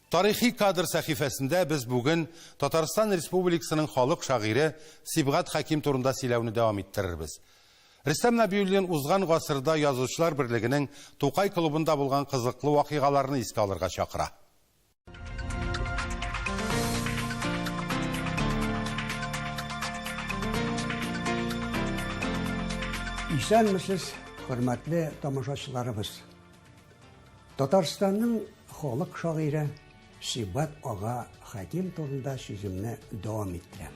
Тарихи кадр сәхифәсендә без бүген Татарстан Республикасының халык шагыйре Сибгат Хәким турында сөйләүне дәвам иттерербез. Рөстәм Нәбиуллин узган гасырда язучылар берлегенең Тукай клубында булган кызыклы вакыйгаларны искә алырга чакыра. Исәнмесез, хөрмәтле тамашачыларыбыз. Татарстанның халык шагыйре Сибгат ага Хәким турында сүземне дәвам иттерәм.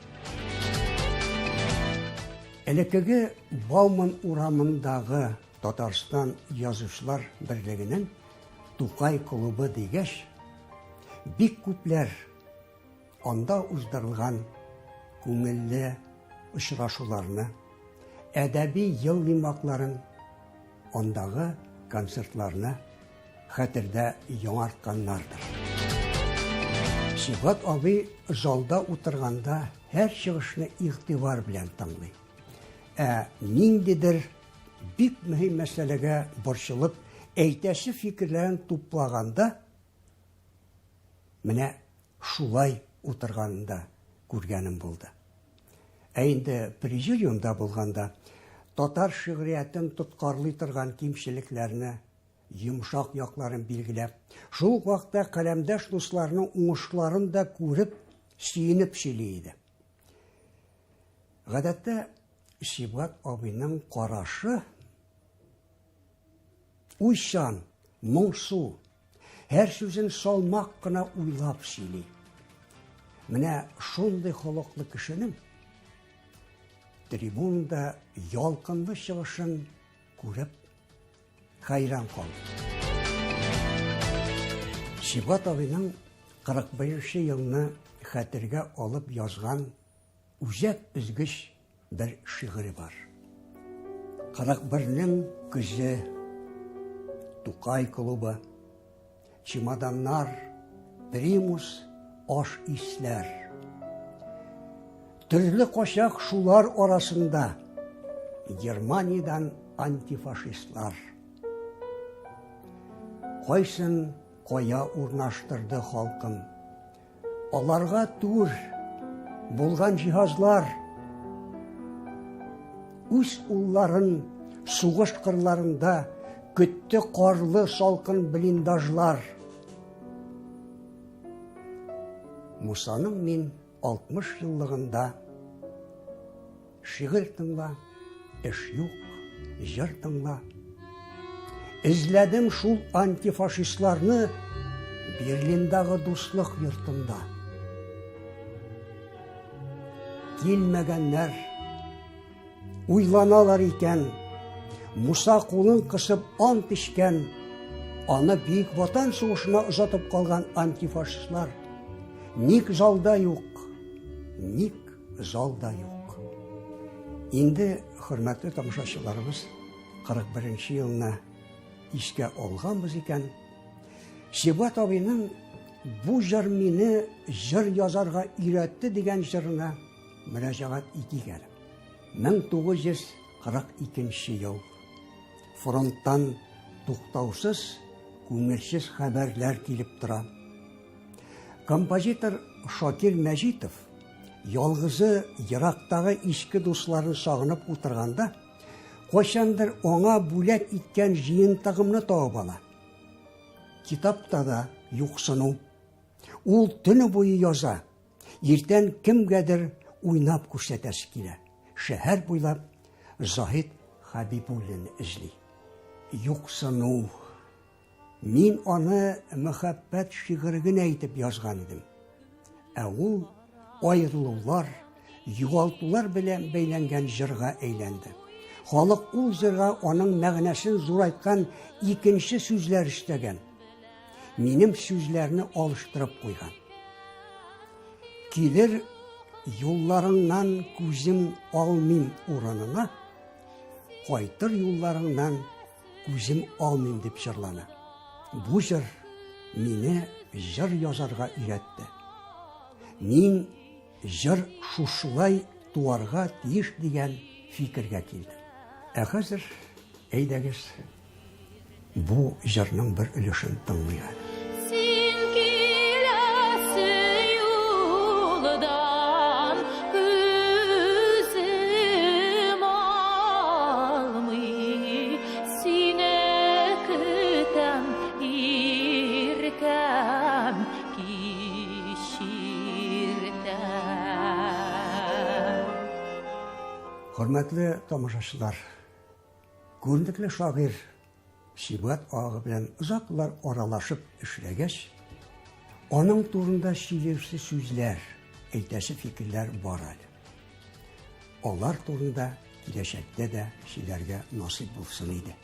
Элекеге Бауман урамындагы Татарстан язучылар берлегенең Тукай клубы дигәч, бик күпләр анда уздырылган күңелле очрашуларны, әдәби ел йомакларын, андагы концертларны хәтердә яңартканнардыр. Сибгат абый залда утырганда һәр чыгышны игътибар белән тыңлый. Ниндидер бик мөһим мәсьәләгә борчылып, әйтәсе фикерләрен туплаганда, менә шулай утырганында күргәнем булды. Инде президиумда булганда татар шигъриятен тоткарлый торган кимчелекләрне, йомшак якларын билгеләп, шул вакытта каләмдәш дусларның уңышларын да күреп, сөенеп сөйли иде. Гадәттә, Сибгат абыйның карашы уйчан, моңсу, һәр сүзен салмак кына уйлап сөйли. Менә шундый холыклы кешенең трибунада ялкынлы чыгышын күреп хайран калды. Сибгат абыйның 41 елны хәтергә алып язган үзәк өзгеч бер шигыре бар. 41-нең көзе, Тукай клубы, чемоданнар, примус, аш исләр. Төрле качак шулар арасында Германиядән антифашистлар. Кайсын кая урнаштырды халкым. Аларга тур булган җиһазлар, үз улларын сугыш кырларында көтте карлы салкын блиндажлар. Мусаның мин 60 еллыгында шигырь тыңла, эш юк, җыр тыңла. Изләдем шул антифашистларны Берлиндагы дуслык йортында. Килмәгәннәр уйланалар икән, Муса кулын кысып ант ичкән, аны бик ватан сугышына озатып калган антифашистлар ник залда юк, ник залда юк. Инде, хөрмәтле тамашачыларыбыз, 41 елны искә алганбыз икән, Сибгат абыйның бу җыр мине җыр язарга өйрәтте дигән җырына мөрәҗәгать итик әле. 1942 ел. Фронттан туктаусыз, күңелсез хәбәрләр килеп тора. Композитор Шакир Мәҗитов ялгызы ерактагы иске дусларын сагынып утырганда, кайчандыр аңа бүләк иткән җыентыгымны табып ала. Китапта да юксыну. Ул төне буе яза. Иртән кемгәдер уйнап күрсәтәсе килә. Шәһәр буйлап Заһид Хәбибуллин эзли. Юксыну. Мин аны мәхәббәт шигыре генә итеп язган идем. Ул аерылулар, югалтулар белән бәйләнгән җырга әйләнде. Халык ул җырга аның мәгънәсен зурайткан икенче сүзләр эштәгән. Минем сүзләрне алыштырып куйган. Килер юлларыңнан күзем алмыйм урынына, кайтыр юлларыңнан күзем алмыйм дип җырлана. Бу җыр мине җыр язарга өйрәтте. Мин җыр шушылай туарга тиеш дигән фикергә килдем. Хәзер әйдәгез бу җырның бер өлешен тыңлыйк. Син килә Hürmetli tamaşaçılar, göründükli şair Sibgat ağa bilen uzaklar aralaşıp işlegeç, onun turunda şiirsi sözler, eytesi fikirler var ali. Onlar turunda gelecekte de şiirlerge nasip bulsun idi.